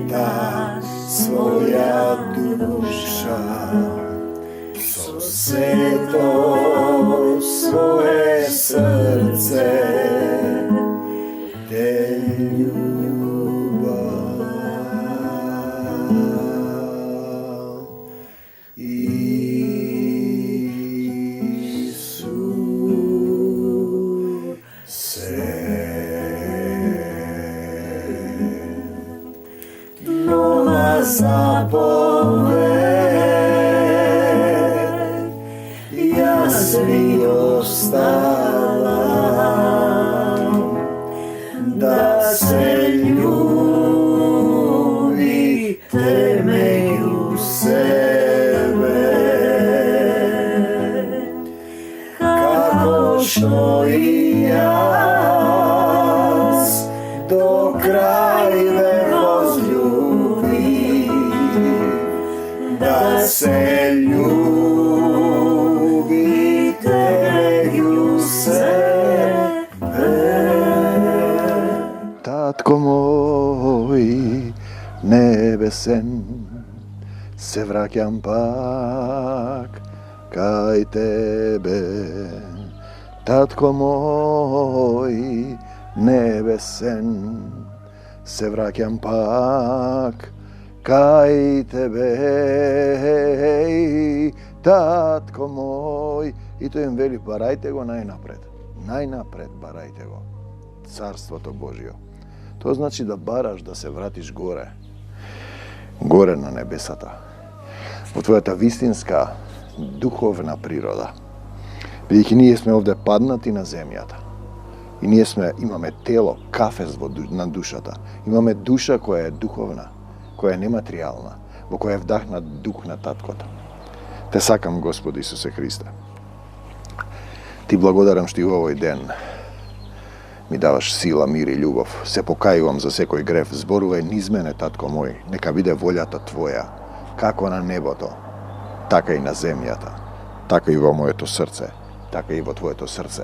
sveta svoja duša, so sveto svoje srce te ljubav. Zapoved jasni ostala, da se ljubi temelju sebe, kako što i jaz do krajve da se ljubi temelju sebe. Tatko moj nebesen, se vraćam pak kaj tebe. Tatko moj nebesen, se vraćam pak kaj tebe, tatko moj. I to im veli, barajte go najnapred barajte go, carstvo to Božjo. To znači da baraš, da se vratiš gore na nebesata. U tvojata vistinska, duhovna priroda. Vidite, nije sme ovdje padnati na zemljata. I nije sme, imame telo, kafes na dušata. Imame duša koja je duhovna, koja je nematerijalna, u koja je vdahna duh na tatkota. Te sakam, Gospod Isuse Hriste. Ti blagodaram što i u ovoj den mi davaš sila, mir i ljubav. Se pokajujem za sekoj gref. Zboruvaj niz mene, tatko moj. Neka bide voljata tvoja. Kako na nebo to, така i na zemljata. Така i vo moje to srce. Така i vo tvoje to srce.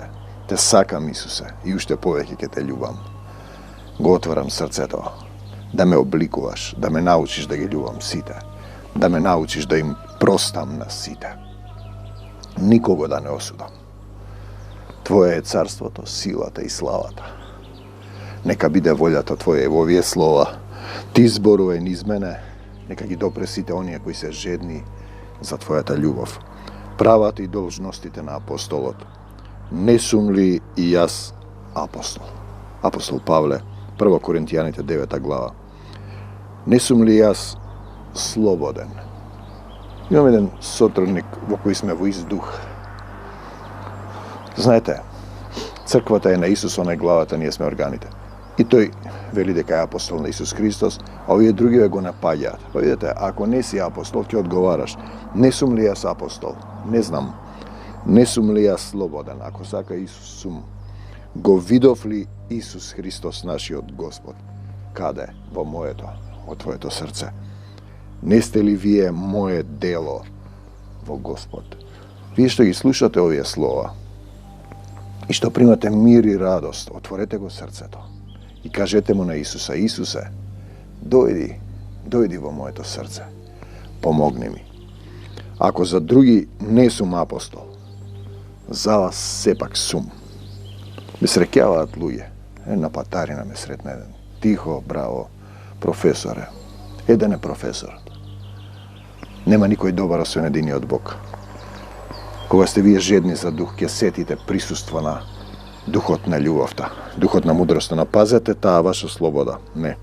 Te sakam, Isuse, i ušte poveki ke te ljubam. Go otvaram srce to. Da me oblikuvaš, da me naučiš da ga ljubam site, da me naučiš da im prostam na site. Nikogo da ne osudam. Tvoje je carstvo to, silata i slavata. Neka bide voljata tvoje, evo ovije slova. Ti zboruvaj niz mene, neka gi dopresite onije koji se žedni za tvojata ljubav. Pravati i dolžnostite na apostolot. Ne sum li i jas apostol? Apostol Pavle, 1. Korintijanite 9. glava. Ne sum li jas sloboden? Imam jedan sotrudnik u koji sme vo izduh. Znajte, crkvata je na Isusonaj glavata, nije sme organite. I toj veli дека je apostol na Isus Hristos, a ovije drugi go napadjat. Pa vidite, ako nisi apostol, ti odgovaraš. Ne sum li jas apostol? Ne znam. Ne sum li jas slobodan? Ako saka Isus sum. Go vidov li Isus Hristos naši od Gospod? Kade? Vo moje to, od tvoje to srce. Ne ste li vije moje delo, vo Gospod? Vi što gi slušate ovije slova i što primate mir i radost, otvorete go srce to i kažete mu na Isusa, Isuse, dojdi vo moje to srce, pomogni mi. Ako za drugi ne sum apostol, za vas sepak sum. Me srekjavaat luje, na patarina me sretne jedan, tiho, bravo, profesore, jedan je profesor. Nema nikoj dobar osvен jedini od Boga. Кога сте вие жедни за дух, ќе сетите присуство на духот на љубовта, духот на мудроста, напазете таа ваша слобода. Не.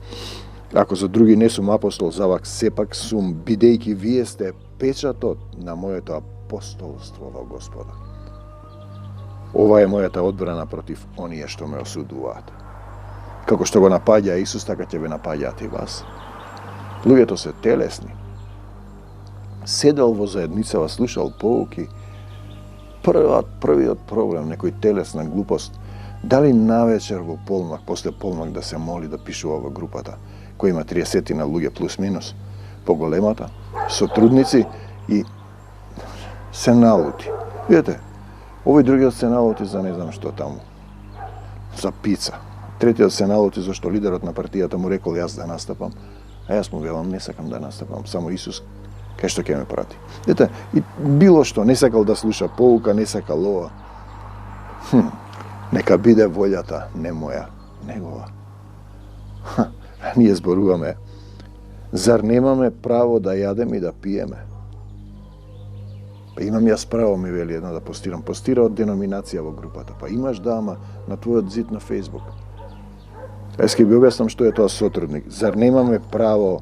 Ако за други не сум апостол, за вас сепак сум, бидејќи вие сте печатот на моето апостолство во Господа. Ова е мојата одбрана против оние што ме осудуваат. Како што го напаѓа Исус, така ќе ве напаѓаат и вас. Луѓето се телесни. Седел во заедницава, слушал поуки. Првиот проблем, некој телесна глупост, дали навечер во полнок, после полнок да се моли да пишува во групата, која има 30 на луѓе плюс минус, поголемата, сотрудници и се налути. Видите, овој другиот се налути за не знам што таму, за пица. Третиот се налути зашто лидерот на партијата му рекол јас да настапам, A jaz mu velам, не сакам да настапам, само Исус кај што ќе ме прати. Ете, и било што, не сакал да слуша поука, не сакал ова. Нека биде волјата, не моја, негова. Ние зборуваме, зар немаме право да јадеме и да пиеме? Па имам јас право, ми вели една, да постирам. Постира од деноминација во групата. Па имаш да, ама на твојот зид на Фейсбук. Јас ќе ви објаснам што е тоа сотрудник. Зар немаме право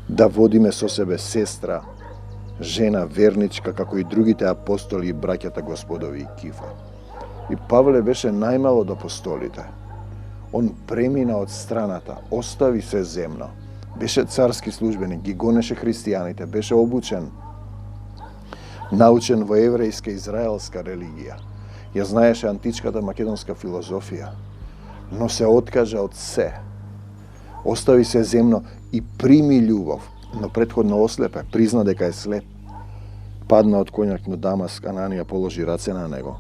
да водиме со себе сестра, жена верничка, како и другите апостоли и браќата Господови и Кифа? И Павле беше најмал од апостолите. Он премина од страната, остави се земно. Беше царски службеник, ги гонеше христијаните, беше обучен, научен во еврејска израелска религија. Ја знаеше античката македонска филозофија, но се откажа од се. Остави се земно и прими љубов, но претходно ослепе, призна дека е слеп. Падна од коњак на Дамаск, Ананија положи раце на него.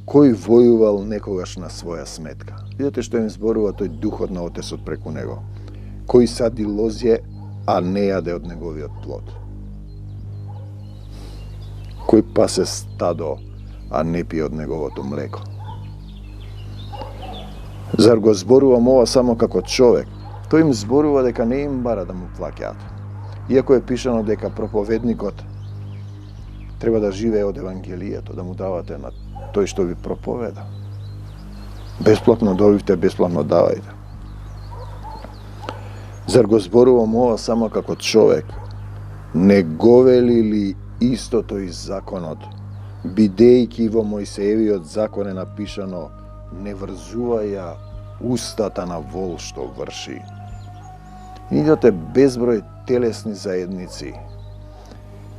Кој војувал некогаш на своја сметка? Видете што им зборува тој духот на Отецот преку него. Кој сади лозје, а не јаде од неговиот плод. Кој пасе стадо, а не пие од неговото млеко. Зар го зборувам ова само како човек? Тој им зборува дека не им бара да му плаќаат. Иако е пишано дека проповедникот треба да живее од Евангелието, да му давате на тој што ви проповеда. Бесплатно добивте, бесплатно давајте. Зар го зборувам ова само како човек? Не го вели ли истото и законот, бидејќи во Мојсеевиот закон е напишано: не врзувај ја устата на вол што врши. Идете безброј телесни заедници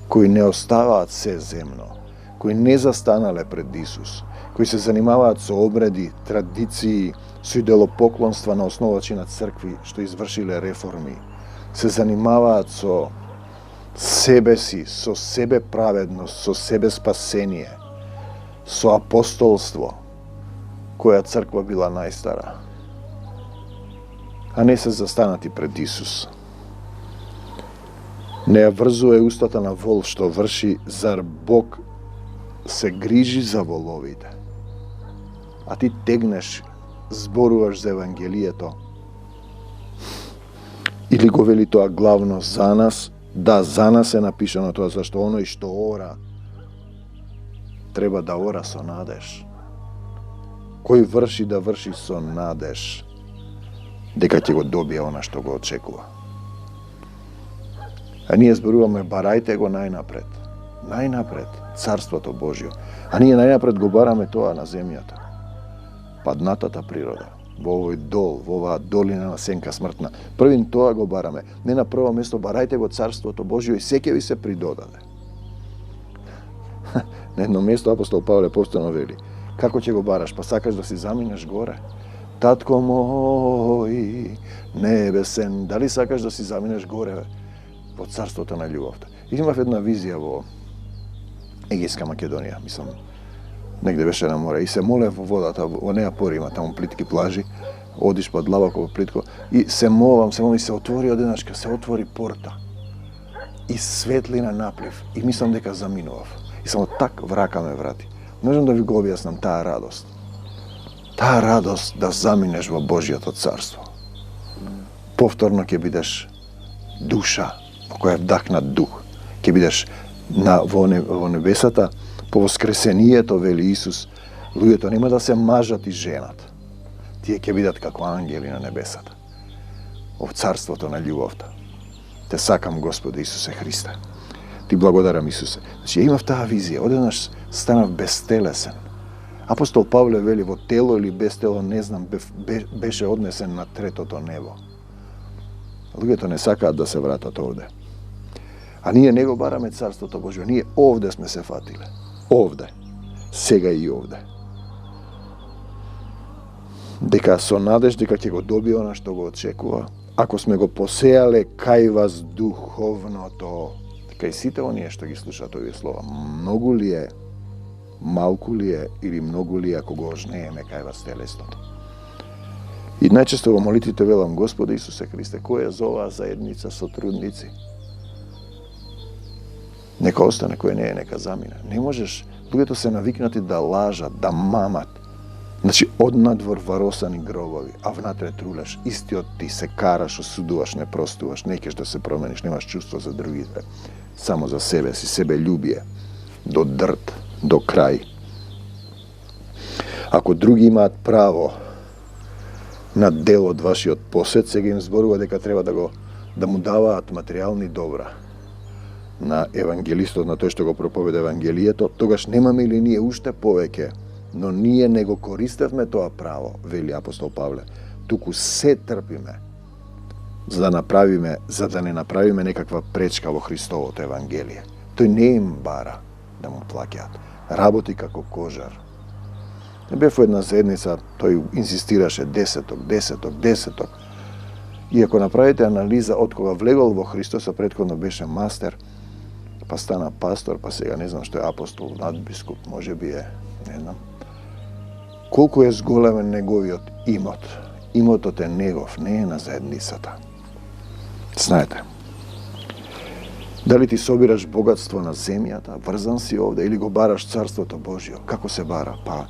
кои не оставаат се земно, кои не застанале пред Исус, кои се занимаваат со обреди, традиции, со идолопоклонства на основачи на цркви што извршиле реформи, се занимаваат со себе си, со себе праведност, со себе спасение, со апостолство, која црква била најстара, а не се застанати пред Исус. Не ја врзувај устата на вол што врши, зар Бог се грижи за воловите? А ти тегнеш, зборуваш за Евангелието. Или го вели тоа главно за нас? Да, за нас е напишано тоа, зашто оној што ора, треба да ора со надеж. Кој врши да врши со надеж, дека ќе го добие она што го очекува. А ние зборуваме, барајте го најнапред. Најнапред, Царството Божјо. А ние најнапред го бараме тоа на земјата. Паднатата природа, во овој дол, во оваа долина на сенка смртна. Првин тоа го бараме. Не на прво место, барајте го Царството Божјо и секе ви се придодаде. На едно место апостол Павле повторно вели: како ќе го бараш? Па сакаш да си заминеш горе? Татко мој небесен, дали сакаш да си заминеш горе во Царството на љубовта? Имав една визија во Егејска Македонија, мислам, негде беше на море, и се молев во водата, во неа пори има таму плитки плажи, одиш па длабоко во плитко, и се молам, и се отвори одеднашка, се отвори порта. И светлина наплив, и мислам дека заминував. И само так врака ме врати. Можам да ви го објаснам таа радост. Таа радост да заминеш во Божјото царство. Повторно ќе бидеш душа, во која е вдахнат дух. Ќе бидеш во небесата, по воскресението, вели Исус, луѓето нема да се мажат и женат. Тие ќе бидат како ангели на небесата. Во царството на љубовта. Те сакам, Господе Исусе Христе. Ти благодарам, Исусе. Значи, ја имав таа визија. Одеднаш станав безтелесен. Апостол Павле вели, во тело или без тело, не знам, беше однесен на третото небо. Луѓето не сакаат да се вратат овде. А ние не го бараме Царството Божјо. Ние овде сме се фатиле. Овде. Сега и овде. Дека со надеж дека ќе го добие она што го очекува. Ако сме го посеале кај вас духовното, кај сите оние што ги слушаат овие слова, многу ли е, малку ли е или многу ли е ако го ожнееме кај вас телесното? И најчесто во молитвите велам: Господи Исусе Христе, кој е за оваа заедница сотрудници? Нека остане, кој не е, нека замине. Не можеш, луѓето се навикнати да лажат, да мамат. Значи, однадвор варосани гробови, а внатре трулеш, истиот ти се караш, осудуваш, не простуваш, не кеш да се промениш, немаш чувство за другите, само за себе си, себелюбие, до дрт, до крај. Ако други имаат право на дел од вашиот посет, сега им зборува дека треба да му даваат материјални добра на евангелистот, на тој што го проповеда Евангелието, тогаш немаме ли ние уште повеќе, но ние не го користевме тоа право, вели апостол Павле, туку се трпиме, за да не направиме некаква пречка во Христовото Евангелие. Тој не им бара да му плаќаат, работи како кожар. Бев во една заедница, тој инсистираше десеток. И ако направите анализа од кога влегол во Христос, а претходно беше мастер, па стана пастор, па сега не знам што е апостол, надбискуп, може би е, не знам. Колку е зголемен неговиот имот. Имотот е негов, не е на заедницата. Знаете, дали ти собираш богатство на земјата, врзан си овде, или го бараш Царството Божјо? Како се бара? Па,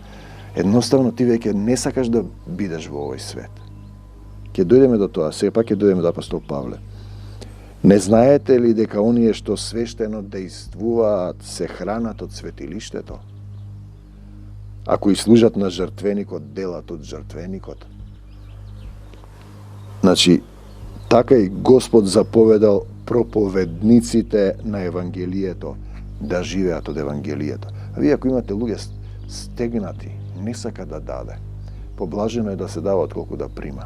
едноставно ти веќе не сакаш да бидеш во овој свет. Ќе дојдеме до тоа, сега пак ќе дојдеме до апостол Павле. Не знаете ли дека оние што свештено действуваат се хранат од светилиштето? Ако и служат на жртвеникот, делат од жртвеникот. Значи, така и Господ заповедал проповедниците на Евангелието да живеат од Евангелието. А вие ако имате луѓе стегнати, не сака да даде, поблажено е да се дава отколку да прима.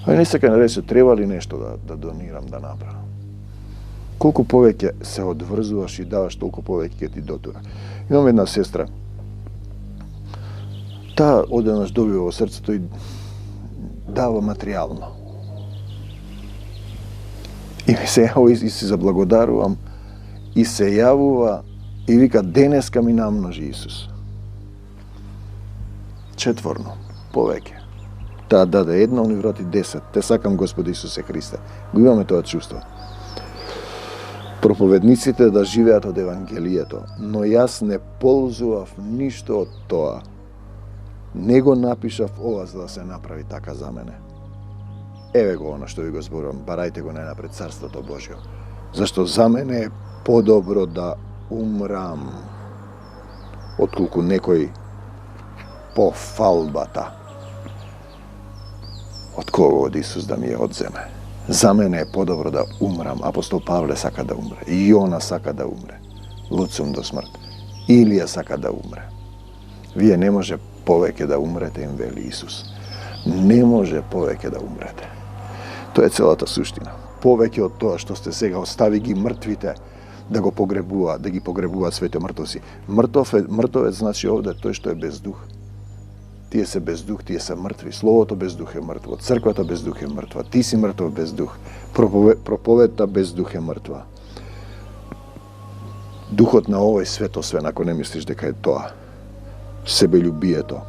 А не сака да рече, треба ли нешто да донирам, да направам. Колку повеќе се одврзуваш и даваш, толку повеќе ќе ти дотура. Имам една сестра, таа одеднаш добива во срцето и дава материјално. И ми се јавува и си заблагодарувам, и се јавува и вика: денеска ми намножи Исус. Четворно, повеќе. Таа даде една, он врати 10. Те сакам Господи Исусе Христе. Го имаме тоа чувство. Проповедниците да живеат од Евангелието, но јас не ползував ништо од тоа. Не го напишав ова за да се направи така за мене. Еве го она што ви го зборувам, барајте го најнапред Царството Божјо. Зашто за мене е подобро да умрам, отколку некој по фалбата од кого од Исус да ми ја одземе. За мене е подобро да умрам. Апостол Павле сака да умре. Јона сака да умре. Луцум до смрт. Илија сака да умре. Вие не може повеќе да умрете, им вели Исус. Не може повеќе да умрете. Тоа е целата суштина. Повеќе од тоа што сте сега, остави ги мртвите да го погребуваат, да ги погребуваат свете мртвоци. Мртовец значи овде тој што е без дух. Тие се без дух, тие се мртви. Словото без дух е мртво, црквата без дух е мртва, ти си мртов без дух, проповедта без дух е мртва. Духот на овој свет, освен ако не мислиш дека е тоа, себелюбието.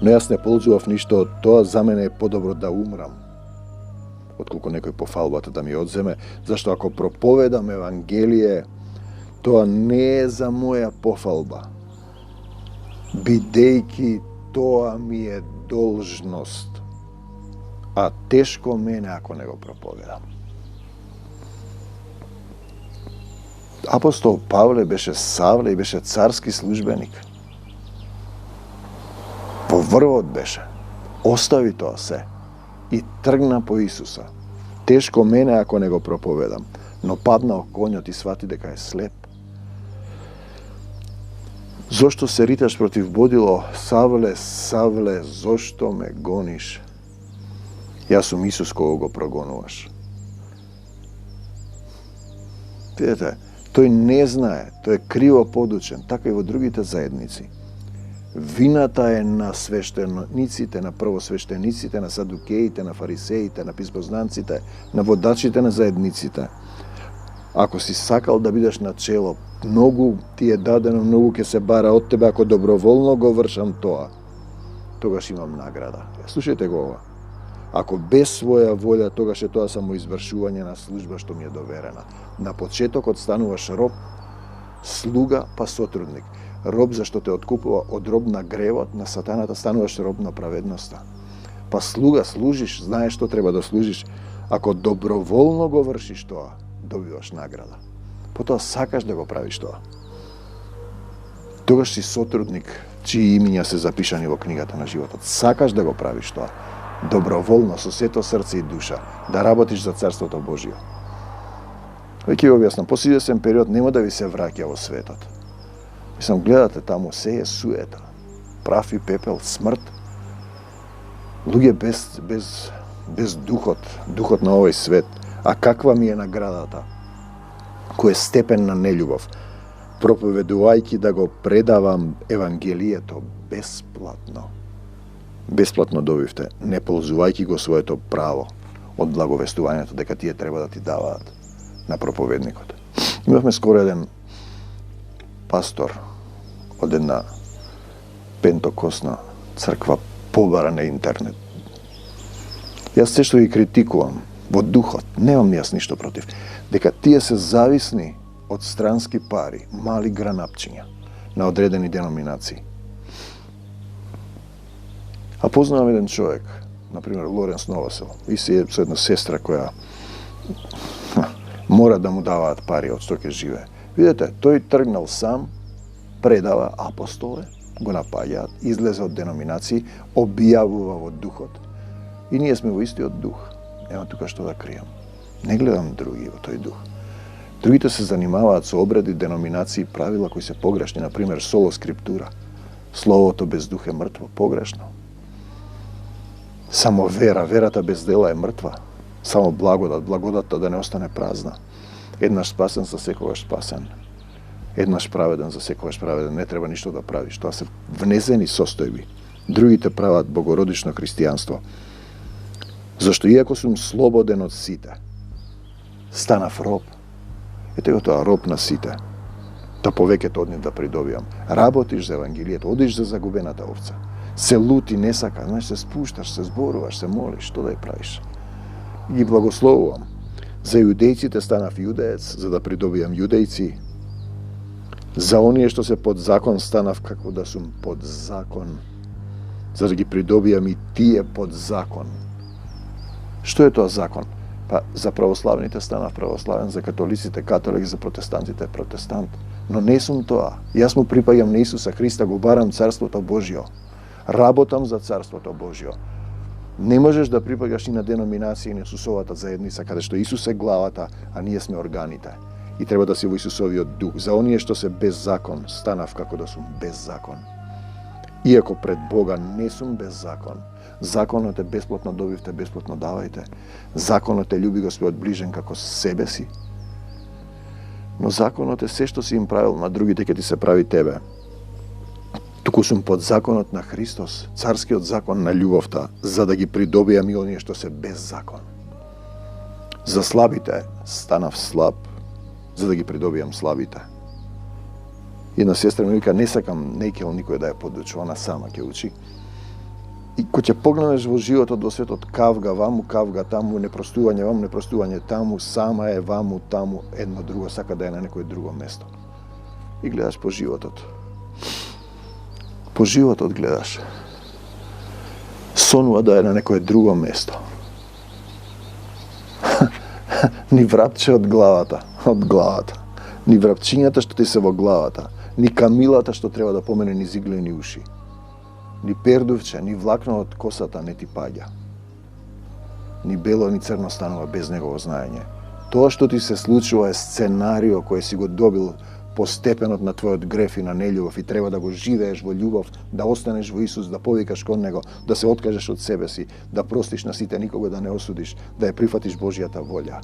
Но јас не ползував ништо од тоа, за мене е подобро да умрам, отколку некој по фалбата да ми одземе, зашто ако проповедам Евангелие, тоа не е за моја пофалба, бидејќи тоа ми е должност, а тешко мене ако не го проповедам. Апостол Павле беше Савле и беше царски службеник. Во врвот беше. Остави тоа се и тргна по Исуса. Тешко мене ако не го проповедам, но падна конјот и свати дека е слеп. Зошто се риташ против бодило? Савле, Савле, зошто ме гониш? Јас сум Исус кого го прогонуваш. Видете, тој не знае, тој е криво подучен, така и во другите заедници. Вината е на свештениците, на првосвештениците, на садукеите, на фарисеите, на писмознанците, на водачите на заедниците. Ако си сакал да бидеш на чело, многу ти е дадено, многу ќе се бара од тебе, ако доброволно го вршам тоа тогаш имам награда. Слушајте го ова. Ако без своја волја, тогаш е тоа само извршување на служба што ми е доверена. На почетокот стануваш роб, слуга па сотрудник. Роб зашто те откупува од роб на гревот, на сатаната, стануваш роб на праведноста. Па слуга, служиш, знаеш што треба да служиш. Ако доброволно го вршиш тоа, добиваш награда. Потоа сакаш да го правиш тоа. Тогаш си сотрудник, чии имиња се запишани во книгата на животот. Сакаш да го правиш тоа. Доброволно, со сето срце и душа, да работиш за Царството Божие. Веќе ви објаснам, по извесен период нема да ви се враќа во светот. Мислам, гледате таму, се е суета. Прав и пепел, смрт. Луѓе без духот на овој свет. А каква ми е наградата? Кој е степен на нељубов? Проповедувајќи да го предавам Евангелието бесплатно. Бесплатно добивте, не ползувајќи го своето право од благовестувањето дека тие треба да ти даваат на проповедникот. Имавме скоро еден пастор од една пентокосна црква побара на интернет. Јас се што ги критикувам во духот, немам јас ништо против, дека тие се зависни од странски пари, мали гранапчиња на одредени деноминации. А познавам еден човек, например Лоренс Новосел, и си со една сестра која мора да му даваат пари од што ќе живее. Видете, тој тргнал сам, предава, апостол е, го напаѓаат, излезе од деноминации, објавува во духот. И ние сме во истиот дух. Нема тука што да кријам. Не гледам други во тој дух. Другите се занимаваат со обреди, деноминации, правила кои се погрешни, например соло скриптура. Словото без дух е мртво, погрешно. Само вера, верата без дела е мртва. Само благодатта да не остане празна. Еднаш спасен за секогаш спасен. Еднаш праведен за секогаш праведен. Не треба ништо да правиш. Тоа се внесени состојби. Другите прават богородично христијанство. Зашто иако сум слободен од сите, станав роб. Ете го тоа, роб на сите. Да повеќето од нив да придобиам. Работиш за Евангелието, одиш за загубената овца. Се лути, не сака, знаеш, се спушташ, се зборуваш, се молиш, што да ја правиш. Ги благословувам. За јудејците станав јудеец, за да придобиам јудејци. За оние што се под закон станав како да сум под закон, за да ги придобиам и тие под закон. Што е тоа закон? Па за православните станав православен, за католиците католик, за протестантите протестант. Но не сум тоа. Јас му припаѓам на Исуса Христа, го барам Царството Божјо. Работам за Царството Божјо. Не можеш да припаѓаш и на деноминација и на Исусовата заедница, каде што Исус е главата, а ние сме органите. И треба да си во Исусовиот дух. За оние што се без закон, станав како да сум без закон. Иако пред Бога не сум без закон. Законот е бесплатно добивте, бесплатно давајте. Законот е љуби Господ ближен како себе си. Но законот е се што си им правил на другите, ќе ти се прави тебе. Туку сум под законот на Христос, царскиот закон на љубовта, за да ги придобијам и оние што се без закон. За слабите станав слаб, за да ги придобијам слабите. Една сестра ми вика, не сакам некел никој да ја подучи, она сама ќе учи. И кога ќе погледнеш во животот во светот, кавга ваму, кавга таму, непростување ваму, непростување таму, сама е ваму, таму, едно друго, сака да е на некој друго место. И гледаш по животот. По животот гледаш. Сонува да е на некој друго место. Ни врапче од главата. Ни врапчињата што ти се во главата. Ни камилата што треба да помене низ иглени уши. Ни пердувче, ни влакно од косата не ти паѓа. Ни бело, ни црно станува без негово знаење. Тоа што ти се случува е сценарио кој си го добил по степенот на твојот греф и на нељубов и треба да го живееш во љубов, да останеш во Исус, да повикаш кон Него, да се откажеш од себе си, да простиш на сите, никого да не осудиш, да ја прифатиш Божјата волја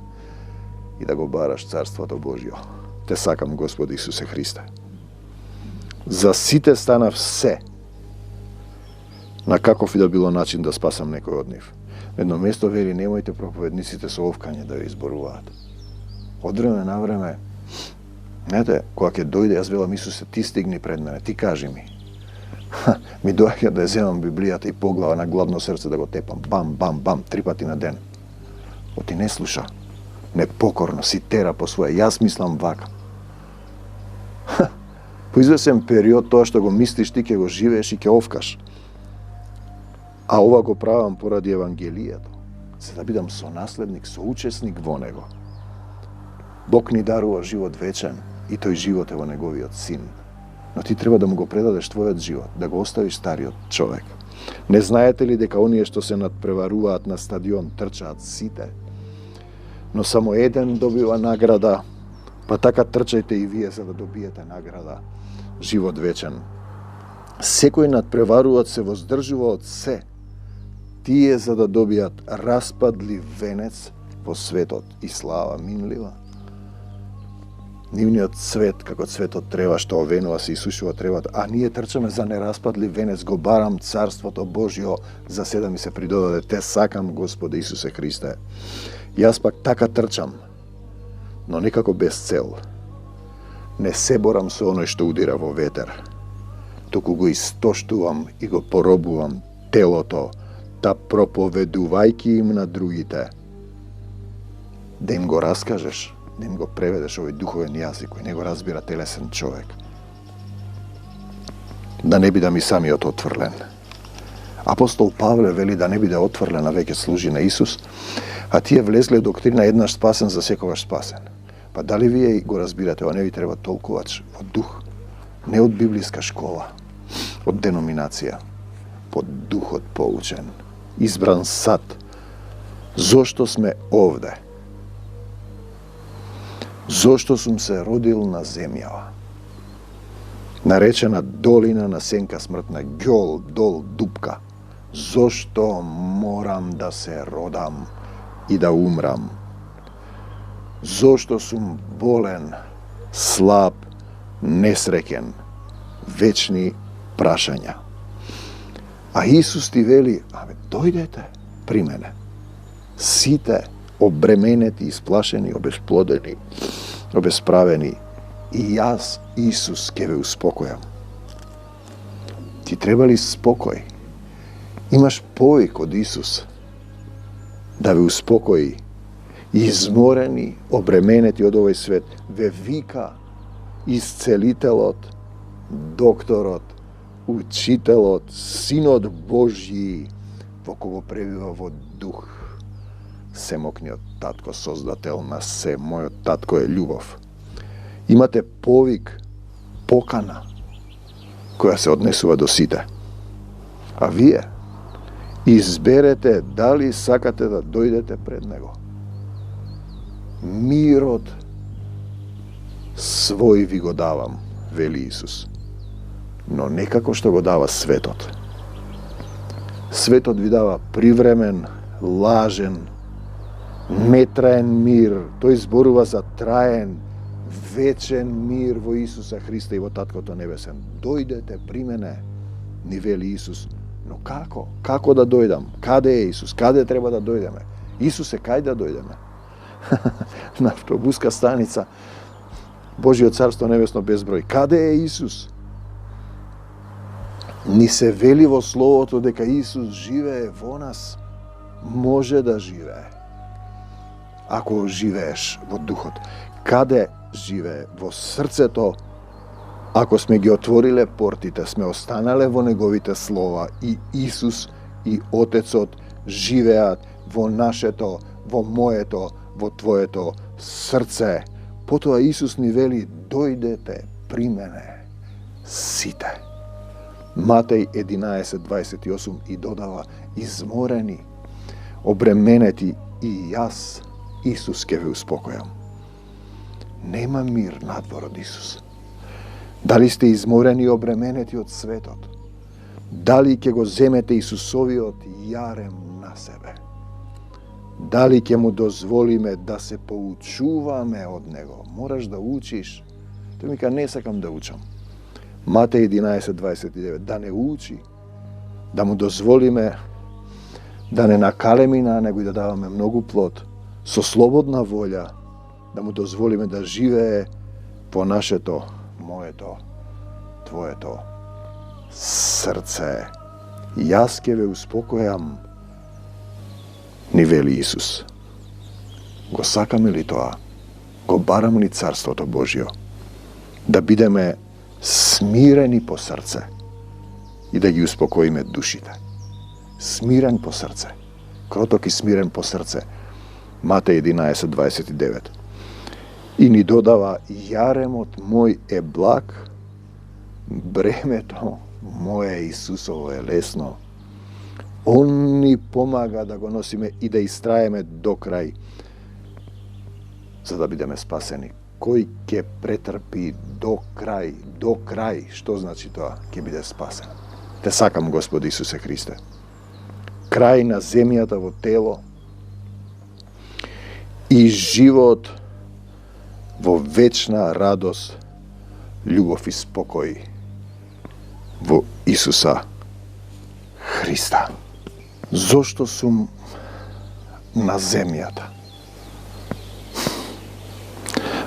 и да го бараш Царството Божјо. Те сакам, Господи Исусе Христе. За сите станав се, на каков и да било начин да спасам некој од нив. Едно место вели, немојте проповедниците со овкање да ја изборуваат. Од време на време, знаете, кога ќе дојде, јас велам, Исусе, ти стигни пред мене, ти кажи ми. Ми доаѓа да ја земам Библијата и поглава на гладно срце да го тепам. Бам, бам, бам, 3 пати на ден. Оти не слуша. Непокорно си тера по своje. Јас мислам вака. По извесен период тоа што го мислиш ти ќе го живееш и ќе овкаш. А ова го правам поради Евангелијето, за да бидам сонаследник, соучесник во него. Бог ни дарува живот вечен и тој живот е во неговиот син. Но ти треба да му го предадеш твојот живот, да го оставиш стариот човек. Не знаете ли дека оние што се надпреваруваат на стадион трчаат сите? Но само еден добива награда, па така трчајте и вие за да добиете награда, живот вечен. Секој надпреваруваат се воздржува од се, тие за да добијат распадлив венец во светот и слава минлива. Нивниот цвет, како цветот трева што овенува се исушува тревата, а ние трчаме за нераспадлив венец, го барам царството Божјо, за се да ми се придодаде. Те сакам, Господе Исусе Христе. Јас пак така трчам, но некако без цел. Не се борам со оној што удира во ветер, туку го истоштувам и го поробувам телото, да проповедувајќи им на другите, да им го раскажеш, да им го преведеш овој духовен јазик кој не го разбира телесен човек. Да не бидам и самиот отврлен. Апостол Павле вели да не биде отврлен, а веќе служи на Исус, а тие влезле доктрина еднаш спасен за секогаш спасен. Па дали вие го разбирате, ова не ви треба толкувач во дух, не од библиска школа, од деноминација, под духот поучен, избран сад. Зошто сме овде? Зошто сум се родил на земјава? Наречена долина на сенка смртна, ѓол, дол, дупка. Зошто морам да се родам и да умрам? Зошто сум болен, слаб, несреќен? Вечни прашања. А Исус ти вели, дојдете при мене. Сите обременети, исплашени, обесплодени, обесправени. И јас, Исус, ќе ве успокојам. Ти треба ли спокој? Имаш повик од Исус да ве успокои. Изморени, обременети од овој свет, ве вика Исцелителот, Докторот, Учителот, Синот Божји, во кого пребива во дух. Семокниот татко, создател на се, мојот татко е љубов. Имате повик, покана, која се однесува до сите. А вие изберете дали сакате да дојдете пред него. Мирот свој ви го давам, вели Исус, но не како што го дава светот. Светот ви дава привремен, лажен, нетраен мир. Тој зборува за траен, вечен мир во Исуса Христа и во Таткото Небесен. Дојдете при мене, ни вели Исус. Но како? Како да дојдам? Каде е Исус? Каде треба да дојдеме? Исусе, кај да дојдеме? На автобуска станица, Божјо царство небесно безброј. Каде е Исус? Ни се вели во Словото дека Исус живее во нас. Може да живее. Ако живееш во духот. Каде живее? Во срцето. Ако сме ги отвориле портите, сме останале во неговите слова и Исус и Отецот живеат во нашето, во моето, во твоето срце. Потоа Исус ни вели, дојдете при мене сите. Матеј 11:28 и додава, изморени, обременети, и јас, Исус, ќе ве успокојам. Нема мир надвор од Исус. Дали сте изморени и обременети од светот? Дали ќе го земете Исусовиот јарем на себе? Дали ќе му дозволиме да се поучуваме од него? Мораш да учиш. Тој ми ка не сакам да учам. Матеј 11:29, да не учи, да му дозволиме да не накалеми на него и да даваме многу плод, со слободна волја, да му дозволиме да живее по нашето, моето, твоето срце. Јас ќе ве успокојам, ни вели Исус. Го сакаме ли тоа? Го бараме ли Царството Божјо? Да бидеме смирени по срце и да ги успокоиме душите. Смирен по срце. Кроток и смирен по срце. Матеј 11:29. И ни додава, јаремот мој е благ, бремето моје Исусово е лесно. Он ни помага да го носиме и да истраеме до крај, за да бидеме спасени. Кој ќе претрпи до крај? До крај, што значи тоа? Ќе биде спасен. Те сакам, Господи Исусе Христе. Крај на земјата во тело и живот во вечна радост, љубов и спокој во Исуса Христа. Зошто сум на земјата?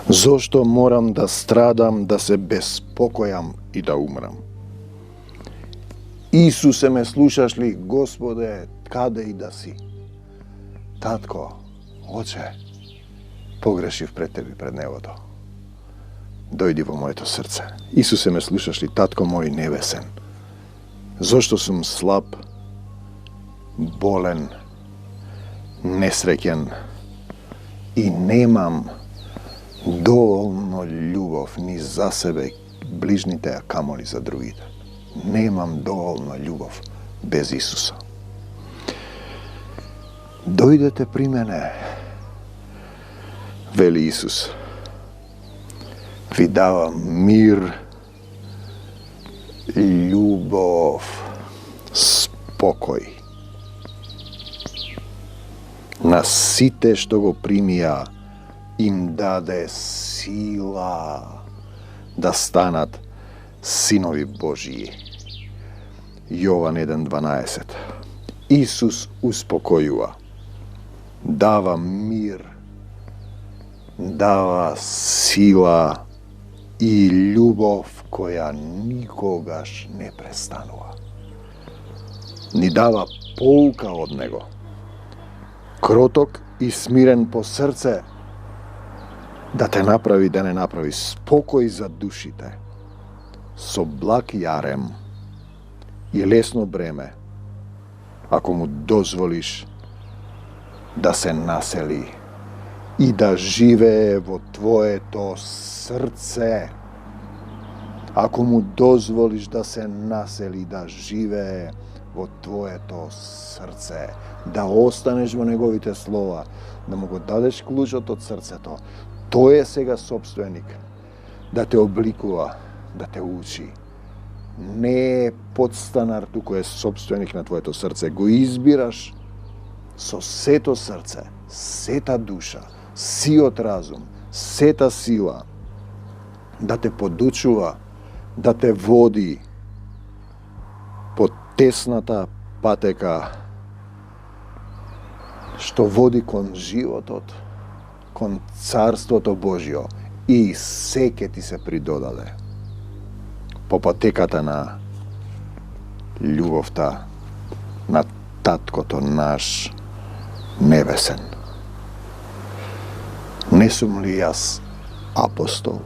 Зошто морам да страдам, да се безпокојам и да умрам? Исусе, ме слушаш ли, Господе, каде и да си? Татко, Оче, погрешив пред Тебе, пред Небото. Дојди во моето срце. Исусе, ме слушаш ли, Татко мој небесен? Зошто сум слаб, болен, несреќен и немам доволно љубов ни за себе, ближните, а камоли за другите. Немам доволно љубов без Исуса. Дојдете при мене, вели Исус. Ви давам мир, љубов, спокој. На сите што го примија им даде сила да станат синови Божии. Јован 1:12. Исус успокојува, дава мир, дава сила и љубов која никогаш не престанува. Ни дава поука од Него. Кроток и смирен по срце, да те направи, да не направи, спокој за душите, со благ јарем и лесно бреме, ако му дозволиш да се насели и да живее во твоето срце. Ако му дозволиш да се насели, да живее во твоето срце, да останеш во неговите слова, да му го дадеш клучот од срцето, тој е сега собственик, да те обликува, да те учи. Не е подстанар, туку е собственик на твоето срце. Го избираш со сето срце, сета душа, сиот разум, сета сила, да те подучува, да те води по тесната патека што води кон животот, кон Царството Божјо, и се ќе ти се придодаде по патеката на љубовта на Таткото наш небесен. Не сум ли јас апостол?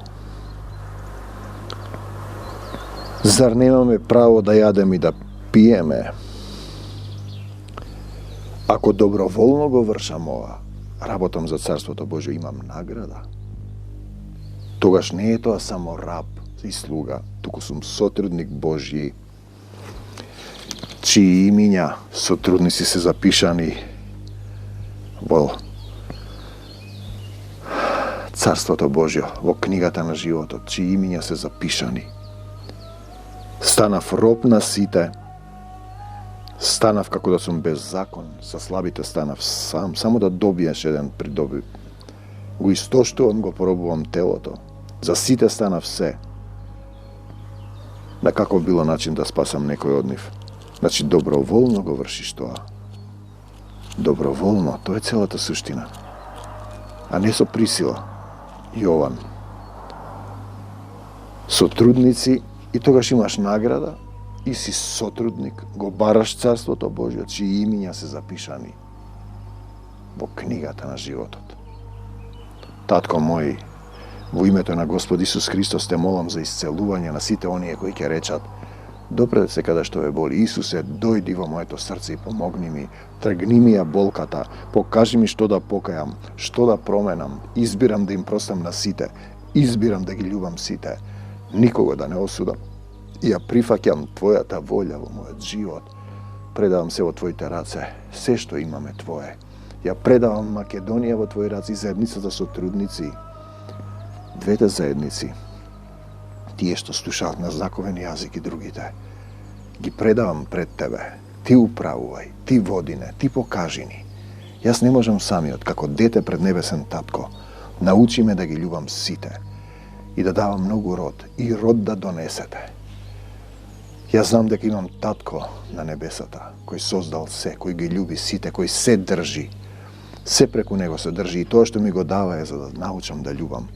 Зар немаме право да јадеме и да пиеме? Ако доброволно го вршам ова, работам за Царството Божјо, имам награда. Тогаш не е тоа само раб и слуга, туку сум сотрудник Божји, чии имиња сотрудници се запишани во Царството Божјо, во книгата на животот, чии имиња се запишани. Станав роб на сите, станав како да сум без закон, со слабите станав сам, само да добиеш еден придобив. Го истоштувам, го пробувам телото, за сите станав се. На каков било начин да спасам некој од нив? Значи, доброволно го вршиш тоа. Доброволно, тоа е целата суштина. А не со присила. Јован. Сотрудници, и тогаш имаш награда, и си сотрудник, го бараш Царството Божие, чии имиња се запишани во книгата на животот. Татко мој, во името на Господ Исус Христос те молам за исцелување на сите оние кои ќе речат: допред се каде што ве боли. Исусе, дојди во моето срце и помогни ми, тргни ми ја болката, покажи ми што да покајам, што да променам, избирам да им простам на сите, избирам да ги љубам сите, никого да не осудам. И ја прифаќам Твојата волја во мојот живот. Предавам се во Твоите раце, се што имаме Твое. Ја предавам Македонија во Твои раце и заедницата со трудници, двете заедници, тие што слушаат на знаковен јазик и другите, ги предавам пред Тебе. Ти управувај, Ти водине, Ти покажи ни. Јас не можам самиот, како дете пред небесен татко, научи ме да ги љубам сите и да давам многу род, и род да донесете. Јас знам дека имам татко на небесата, кој создал се, кој ги љуби сите, кој се држи. Се преку него се држи и тоа што ми го дава е за да научам да љубам.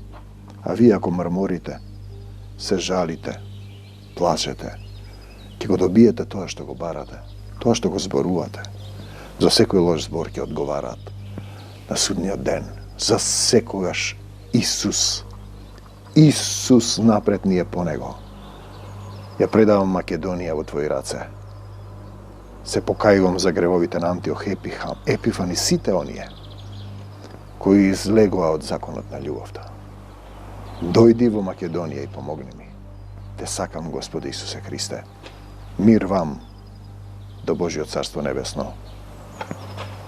А вие ако мрморите, се жалите, плачете, ќе го добиете тоа што го барате, тоа што го зборувате. За секој лош збор ќе одговараат на судниот ден. За секогаш Исус напред ние по него. Ја предавам Македонија во Твои раце. Се покајувам за гревовите на Антиох, Епифан и сите оние кои излегоа од законот на љубовта. Дојди во Македонија и помогни ми. Те сакам, Господи Исусе Христе. Мир вам до Божиот Царство Небесно.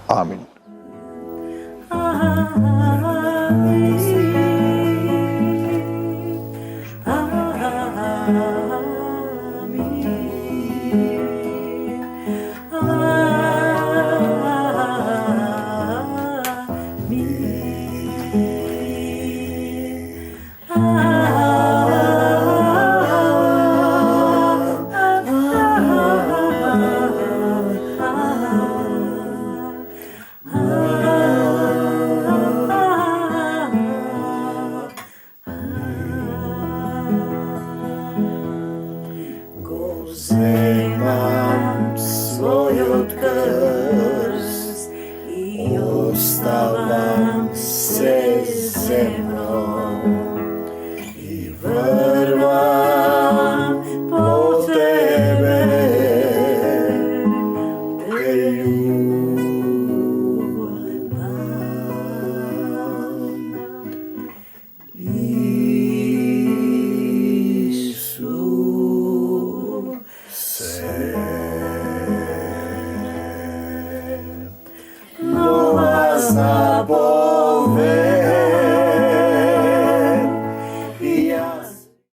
Амин. Земам својот крст и оставам се земно и врвам по Тебе, те љубам. Нова заповед